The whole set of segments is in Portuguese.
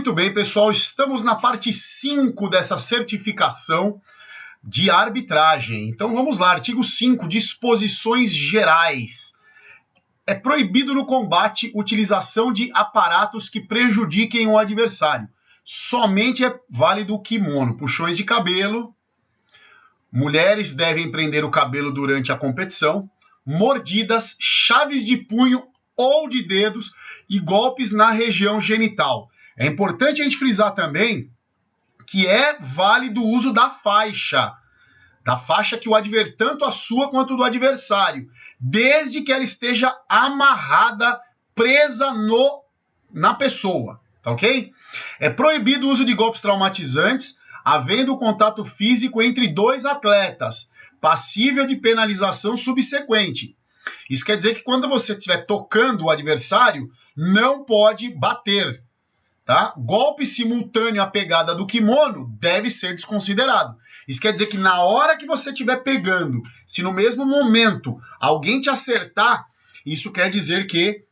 Muito bem, pessoal, estamos na parte 5 dessa certificação de arbitragem. Então vamos lá, artigo 5, disposições gerais. É proibido no combate utilização de aparatos que prejudiquem o adversário. Somente é válido o kimono, puxões de cabelo. Mulheres devem prender o cabelo durante a competição. Mordidas, chaves de punho ou de dedos e golpes na região genital. É importante a gente frisar também que é válido o uso da faixa que tanto a sua quanto do adversário, desde que ela esteja amarrada, presa na pessoa, tá ok? É proibido o uso de golpes traumatizantes, havendo contato físico entre dois atletas, passível de penalização subsequente. Isso quer dizer que quando você estiver tocando o adversário, não pode bater, tá? Golpe simultâneo à pegada do kimono deve ser desconsiderado. Isso quer dizer que na hora que você estiver pegando, se no mesmo momento alguém te acertar, isso quer dizer que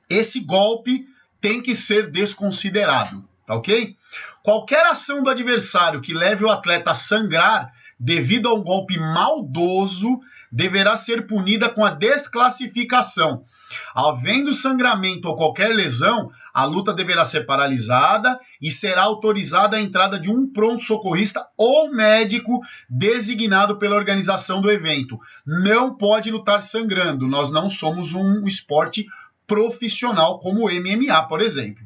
esse golpe tem que ser desconsiderado, tá ok? Qualquer ação do adversário que leve o atleta a sangrar devido a um golpe maldoso deverá ser punida com a desclassificação. Havendo sangramento ou qualquer lesão, a luta deverá ser paralisada e será autorizada a entrada de um pronto-socorrista ou médico designado pela organização do evento. Não pode lutar sangrando. Nós não somos um esporte profissional como o MMA, por exemplo.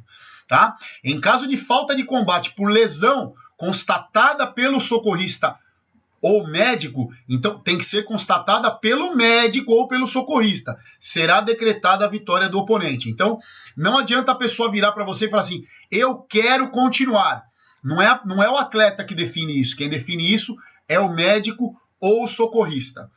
Tá? Em caso de falta de combate por lesão constatada pelo socorrista ou médico, então tem que ser constatada pelo médico ou pelo socorrista. Será decretada a vitória do oponente. Então, não adianta a pessoa virar para você e falar assim, eu quero continuar. Não é o atleta que define isso. Quem define isso é o médico ou o socorrista.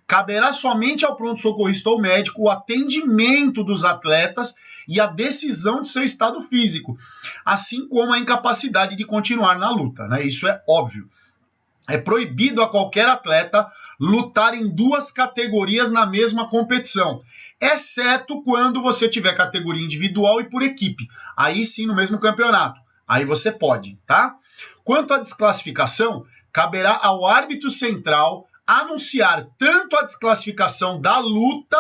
Caberá somente ao pronto-socorrista ou médico o atendimento dos atletas e a decisão de seu estado físico, assim como a incapacidade de continuar na luta, né? Isso é óbvio. É proibido a qualquer atleta lutar em duas categorias na mesma competição, exceto quando você tiver categoria individual e por equipe. Aí sim, no mesmo campeonato. Aí você pode, tá? Quanto à desclassificação, caberá ao árbitro central anunciar tanto a desclassificação da luta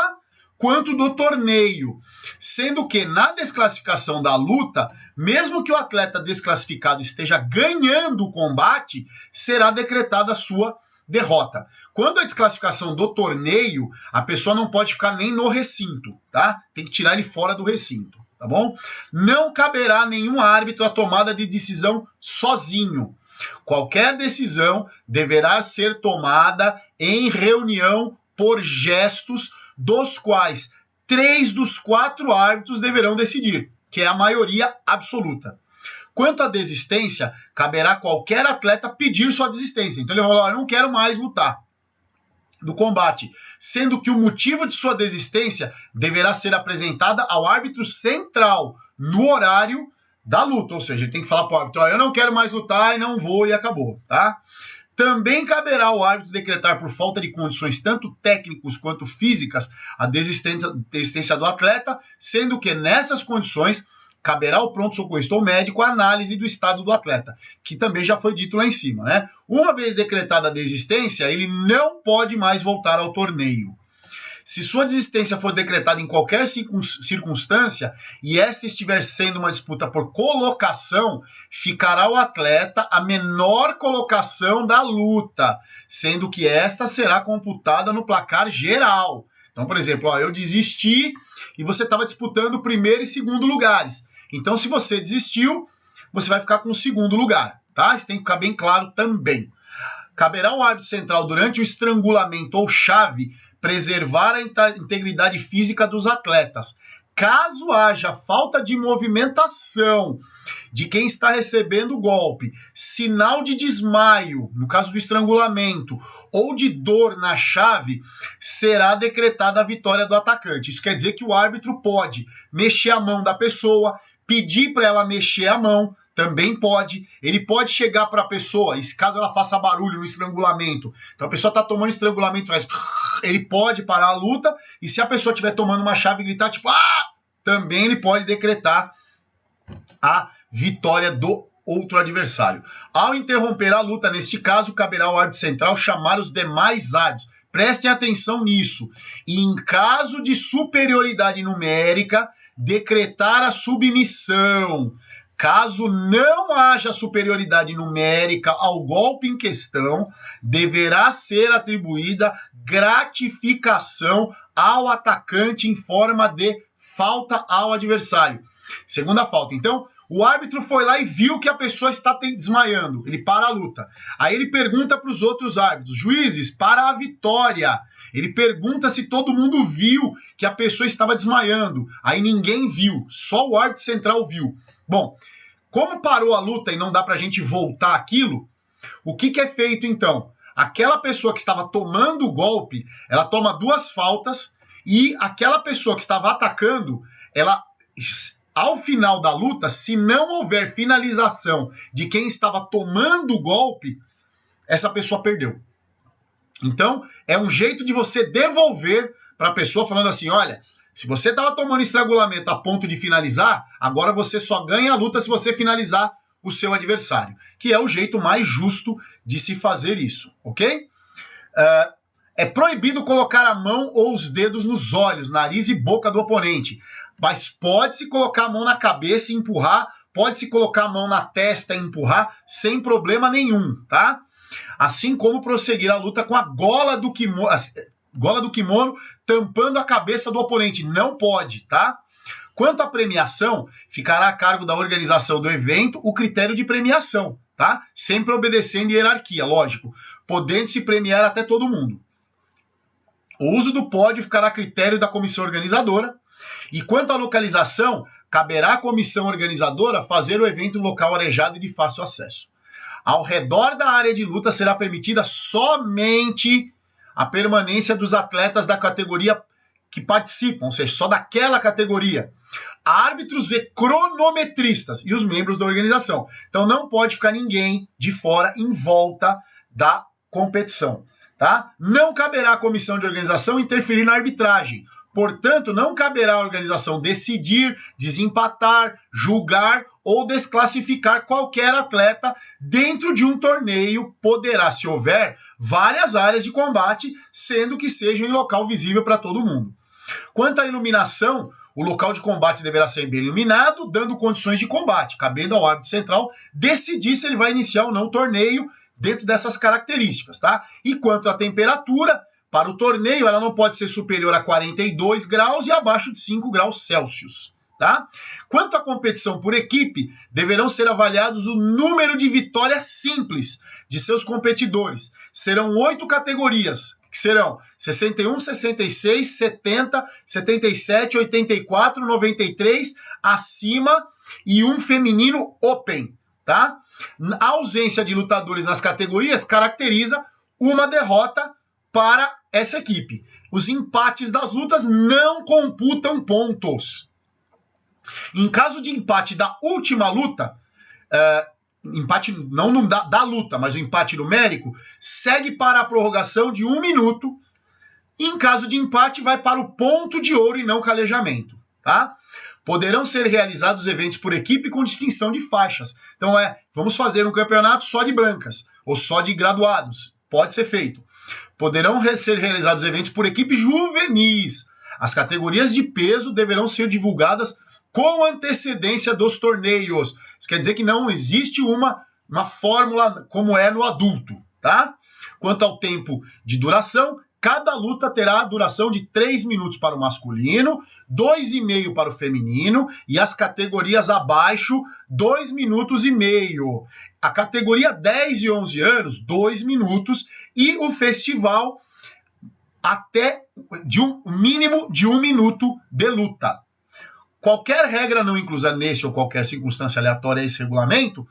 quanto do torneio, sendo que na desclassificação da luta, mesmo que o atleta desclassificado esteja ganhando o combate, será decretada a sua derrota. Quando a desclassificação do torneio, a pessoa não pode ficar nem no recinto, tá? Tem que tirar ele fora do recinto, tá bom? Não caberá a nenhum árbitro a tomada de decisão sozinho. Qualquer decisão deverá ser tomada em reunião por gestos, dos quais 3 dos 4 árbitros deverão decidir, que é a maioria absoluta. Quanto à desistência, caberá a qualquer atleta pedir sua desistência. Então ele vai falar, eu não quero mais lutar do combate, sendo que o motivo de sua desistência deverá ser apresentada ao árbitro central no horário da luta, ou seja, ele tem que falar para o árbitro, eu não quero mais lutar e não vou e acabou, tá? Também caberá ao árbitro decretar por falta de condições tanto técnicas quanto físicas a desistência do atleta, sendo que nessas condições caberá ao pronto-socorrista ou médico a análise do estado do atleta, que também já foi dito lá em cima, né? Uma vez decretada a desistência, ele não pode mais voltar ao torneio. Se sua desistência for decretada em qualquer circunstância e essa estiver sendo uma disputa por colocação, ficará o atleta a menor colocação da luta, sendo que esta será computada no placar geral. Então, por exemplo, eu desisti e você estava disputando o primeiro e segundo lugares. Então, se você desistiu, você vai ficar com o segundo lugar, tá? Isso tem que ficar bem claro também. Caberá ao árbitro central, durante o estrangulamento ou chave, preservar a integridade física dos atletas. Caso haja falta de movimentação de quem está recebendo o golpe, sinal de desmaio, no caso do estrangulamento, ou de dor na chave, será decretada a vitória do atacante. Isso quer dizer que o árbitro pode mexer a mão da pessoa, pedir para ela mexer a mão, também pode. Ele pode chegar para a pessoa, e caso ela faça barulho no estrangulamento, então a pessoa está tomando estrangulamento, ele pode parar a luta, e se a pessoa estiver tomando uma chave e gritar, tipo, também ele pode decretar a vitória do outro adversário. Ao interromper a luta, neste caso, caberá ao árbitro central chamar os demais árbitros. Prestem atenção nisso. E em caso de superioridade numérica, decretar a submissão. Caso não haja superioridade numérica ao golpe em questão, deverá ser atribuída gratificação ao atacante em forma de falta ao adversário. Segunda falta. Então, o árbitro foi lá e viu que a pessoa está desmaiando. Ele para a luta. Aí ele pergunta para os outros árbitros: juízes, para a vitória. Ele pergunta se todo mundo viu que a pessoa estava desmaiando. Aí ninguém viu, só o árbitro central viu. Bom, como parou a luta e não dá para a gente voltar aquilo, o que é feito então? Aquela pessoa que estava tomando o golpe, ela toma 2 faltas e aquela pessoa que estava atacando, ela, ao final da luta, se não houver finalização de quem estava tomando o golpe, essa pessoa perdeu. Então, é um jeito de você devolver para a pessoa falando assim, olha, se você estava tomando estrangulamento a ponto de finalizar, agora você só ganha a luta se você finalizar o seu adversário, que é o jeito mais justo de se fazer isso, ok? É proibido colocar a mão ou os dedos nos olhos, nariz e boca do oponente, mas pode-se colocar a mão na cabeça e empurrar, pode-se colocar a mão na testa e empurrar, sem problema nenhum, tá? Assim como prosseguir a luta com a gola do kimono tampando a cabeça do oponente. Não pode, tá? Quanto à premiação, ficará a cargo da organização do evento o critério de premiação, tá? Sempre obedecendo hierarquia, lógico, podendo se premiar até todo mundo. O uso do pódio ficará a critério da comissão organizadora. E quanto à localização, caberá à comissão organizadora fazer o evento em local arejado e de fácil acesso. Ao redor da área de luta será permitida somente a permanência dos atletas da categoria que participam, ou seja, só daquela categoria. Árbitros e cronometristas e os membros da organização. Então não pode ficar ninguém de fora em volta da competição, tá? Não caberá à comissão de organização interferir na arbitragem. Portanto, não caberá à organização decidir, desempatar, julgar ou desclassificar qualquer atleta dentro de um torneio. Poderá, se houver, várias áreas de combate, sendo que seja em local visível para todo mundo. Quanto à iluminação, o local de combate deverá ser bem iluminado, dando condições de combate, cabendo ao árbitro central decidir se ele vai iniciar ou não o torneio dentro dessas características, tá? E quanto à temperatura, para o torneio, ela não pode ser superior a 42 graus e abaixo de 5 graus Celsius, tá? Quanto à competição por equipe, deverão ser avaliados o número de vitórias simples de seus competidores. Serão 8 categorias, que serão 61, 66, 70, 77, 84, 93, acima e um feminino open, tá? A ausência de lutadores nas categorias caracteriza uma derrota para essa equipe. Os empates das lutas não computam pontos. Em caso de empate da última luta, empate não da luta, mas o empate numérico, segue para a prorrogação de 1 minuto. E em caso de empate, vai para o ponto de ouro e não calejamento, tá? Poderão ser realizados eventos por equipe com distinção de faixas. Então vamos fazer um campeonato só de brancas ou só de graduados. Pode ser feito. Poderão ser realizados eventos por equipes juvenis. As categorias de peso deverão ser divulgadas com antecedência dos torneios. Isso quer dizer que não existe uma fórmula como é no adulto, tá? Quanto ao tempo de duração, cada luta terá a duração de 3 minutos para o masculino, 2,5 para o feminino e as categorias abaixo, 2 minutos e meio. A categoria 10 e 11 anos, 2 minutos e o festival até de um mínimo de 1 minuto de luta. Qualquer regra não inclusa nesse ou qualquer circunstância aleatória a esse regulamento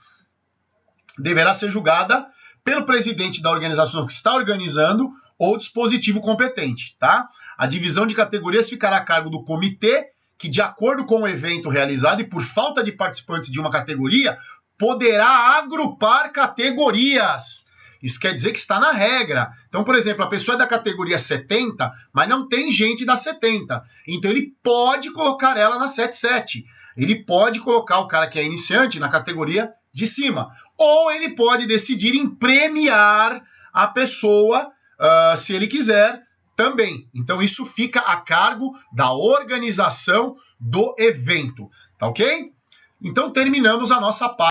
deverá ser julgada pelo presidente da organização que está organizando ou dispositivo competente, tá? A divisão de categorias ficará a cargo do comitê, que de acordo com o evento realizado e por falta de participantes de uma categoria, poderá agrupar categorias. Isso quer dizer que está na regra. Então, por exemplo, a pessoa é da categoria 70, mas não tem gente da 70. Então, ele pode colocar ela na 77. ele pode colocar o cara que é iniciante na categoria de cima. Ou ele pode decidir em premiar a pessoa, se ele quiser, também. Então isso fica a cargo da organização do evento, tá ok? Então terminamos a nossa parte.